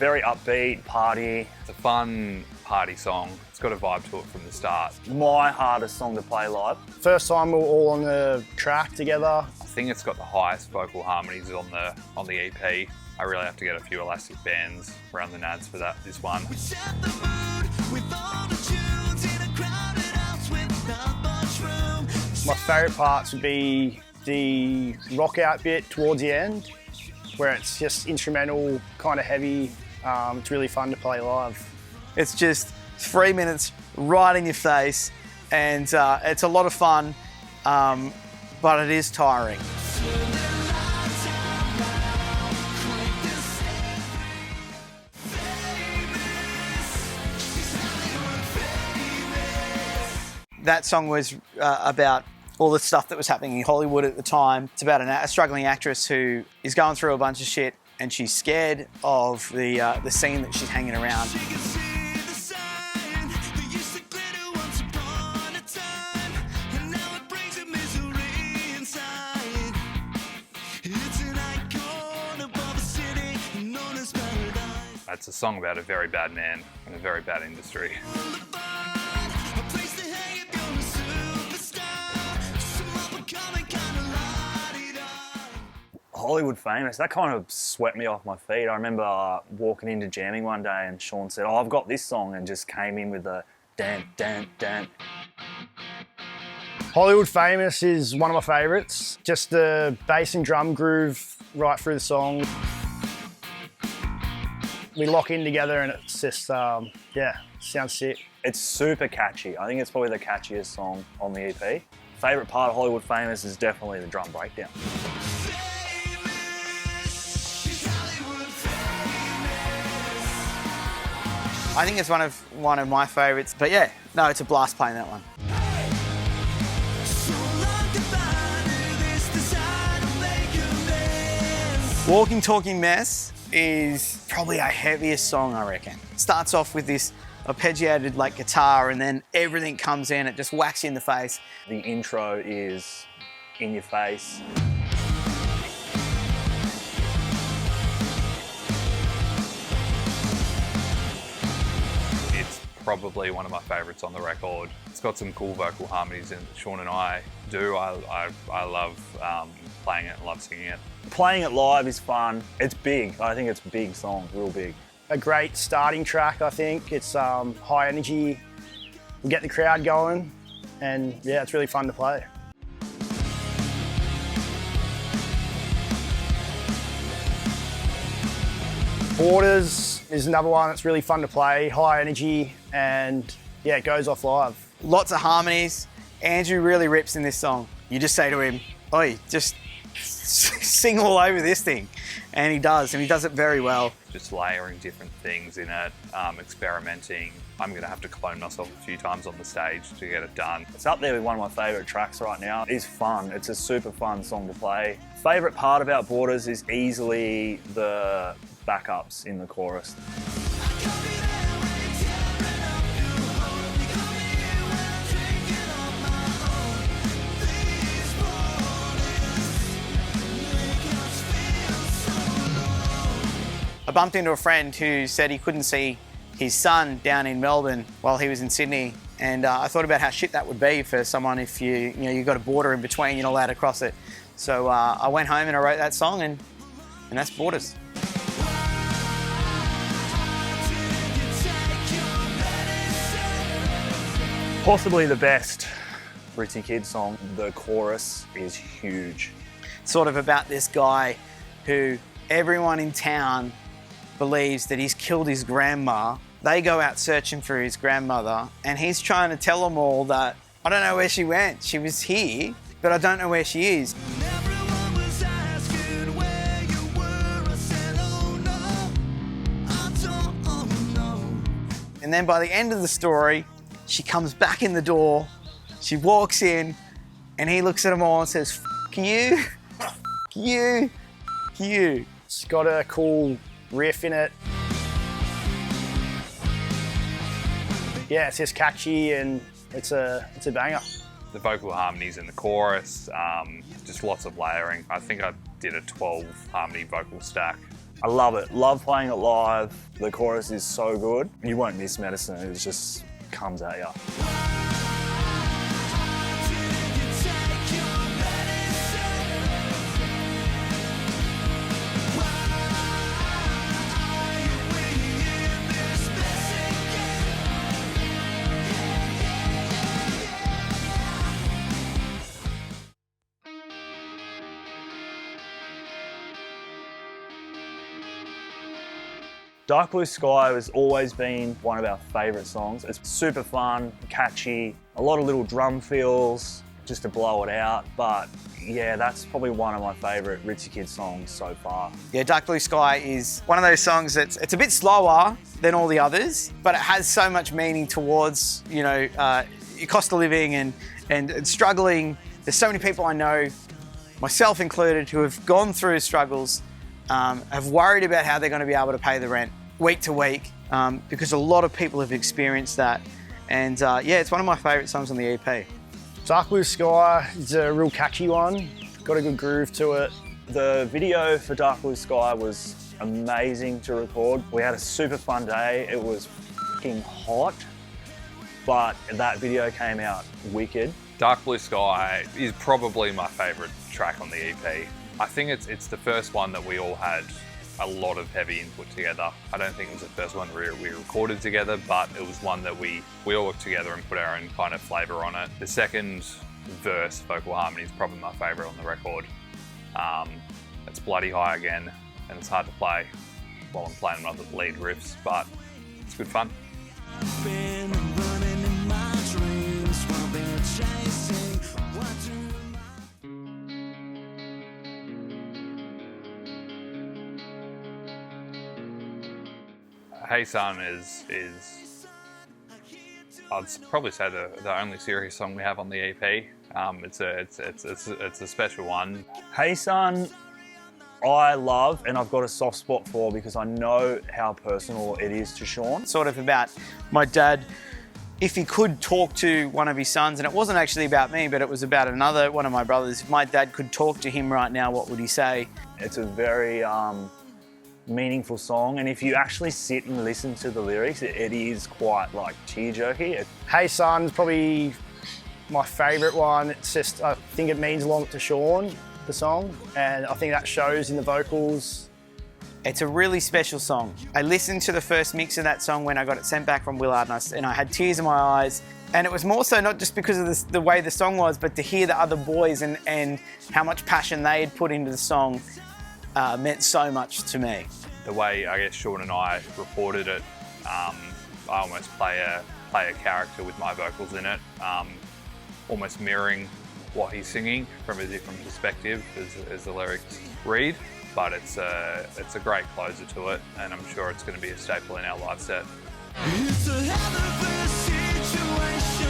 Very upbeat, party. It's a fun party song. It's got a vibe to it from the start. My hardest song to play live. First time we were all on the track together. I think it's got the highest vocal harmonies on the EP. I really have to get a few elastic bands around the nads for this one. My favourite parts would be the rock out bit towards the end, where it's just instrumental, kind of heavy. It's really fun to play live. It's just 3 minutes right in your face, and it's a lot of fun, but it is tiring. That song was about all the stuff that was happening in Hollywood at the time. It's about a struggling actress who is going through a bunch of shit, and she's scared of the scene that she's hanging around. It's a song about a very bad man in a very bad industry. Hollywood Famous, that kind of swept me off my feet. I remember walking into jamming one day and Sean said, "Oh, I've got this song," and just came in with the dan, dan, dan. Hollywood Famous is one of my favourites. Just the bass and drum groove right through the song. We lock in together and it's just, yeah, sounds sick. It's super catchy. I think it's probably the catchiest song on the EP. Favourite part of Hollywood Famous is definitely the drum breakdown. I think it's one of my favourites, but yeah, no, it's a blast playing that one. Walking Talking Mess is probably our heaviest song, I reckon. Starts off with this arpeggiated like guitar, and then everything comes in, it just whacks you in the face. The intro is in your face. Probably one of my favourites on the record. It's got some cool vocal harmonies in it that Sean and I do. I love playing it and love singing it. Playing it live is fun. It's big. I think it's a big song, real big. A great starting track, I think. It's high energy. We get the crowd going, and yeah, it's really fun to play. Borders is another one that's really fun to play, high energy, and yeah, it goes off live. Lots of harmonies. Andrew really rips in this song. You just say to him, "Oi, just sing all over this thing." And he does it very well. Just layering different things in it, experimenting. I'm gonna have to clone myself a few times on the stage to get it done. It's up there with one of my favourite tracks right now. It's fun. It's a super fun song to play. Favourite part about Borders is easily the backups in the chorus. I bumped into a friend who said he couldn't see his son down in Melbourne while he was in Sydney, and I thought about how shit that would be for someone if you've got a border in between, you're not allowed to cross it. So I went home and I wrote that song, and that's Borders. Possibly the best Ritzy Kids song. The chorus is huge. Sort of about this guy who everyone in town believes that he's killed his grandma. They go out searching for his grandmother, and he's trying to tell them all that, "I don't know where she went. She was here, but I don't know where she is." And then by the end of the story, she comes back in the door, she walks in, and he looks at them all and says, "F*** you, f*** you, f*** you." It's got a cool riff in it. Yeah, it's just catchy and it's a banger. The vocal harmonies in the chorus, just lots of layering. I think I did a 12 harmony vocal stack I love it. Love playing it live. The chorus is so good. You won't miss Medicine. It just comes at you. Dark Blue Sky has always been one of our favourite songs. It's super fun, catchy, a lot of little drum fills just to blow it out. But yeah, that's probably one of my favourite Ritzy Kids songs so far. Yeah, Dark Blue Sky is one of those songs that's it's a bit slower than all the others, but it has so much meaning towards, you know, your cost of living and struggling. There's so many people I know, myself included, who have gone through struggles, have worried about how they're going to be able to pay the rent week to week, because a lot of people have experienced that. And yeah, it's one of my favourite songs on the EP. Dark Blue Sky is a real catchy one. Got a good groove to it. The video for Dark Blue Sky was amazing to record. We had a super fun day. It was fucking hot, but that video came out wicked. Dark Blue Sky is probably my favourite track on the EP. I think it's the first one that we all had a lot of heavy input together. I don't think it was the first one we recorded together, but it was one that we all worked together and put our own kind of flavour on it. The second verse vocal harmony is probably my favourite on the record. It's bloody high again, and it's hard to play while I'm playing other lead riffs, but it's good fun. Hey Son is I'd probably say the only serious song we have on the EP. It's a special one. Hey Son, I love and I've got a soft spot for because I know how personal it is to Sean. Sort of about my dad, if he could talk to one of his sons, and it wasn't actually about me, but it was about one of my brothers. If my dad could talk to him right now, what would he say? It's a very meaningful song, and if you actually sit and listen to the lyrics, it is quite like tear-jerky. Hey Son is probably my favourite one. It's just, I think it means a lot to Sean, the song, and I think that shows in the vocals. It's a really special song. I listened to the first mix of that song when I got it sent back from Willard, and I had tears in my eyes. And it was more so not just because of the way the song was, but to hear the other boys and how much passion they had put into the song meant so much to me. The way I guess Sean and I reported it, I almost play a character with my vocals in it, almost mirroring what he's singing from a different perspective as the lyrics read. But it's a great closer to it, and I'm sure it's going to be a staple in our live set. It's a hell of a situation.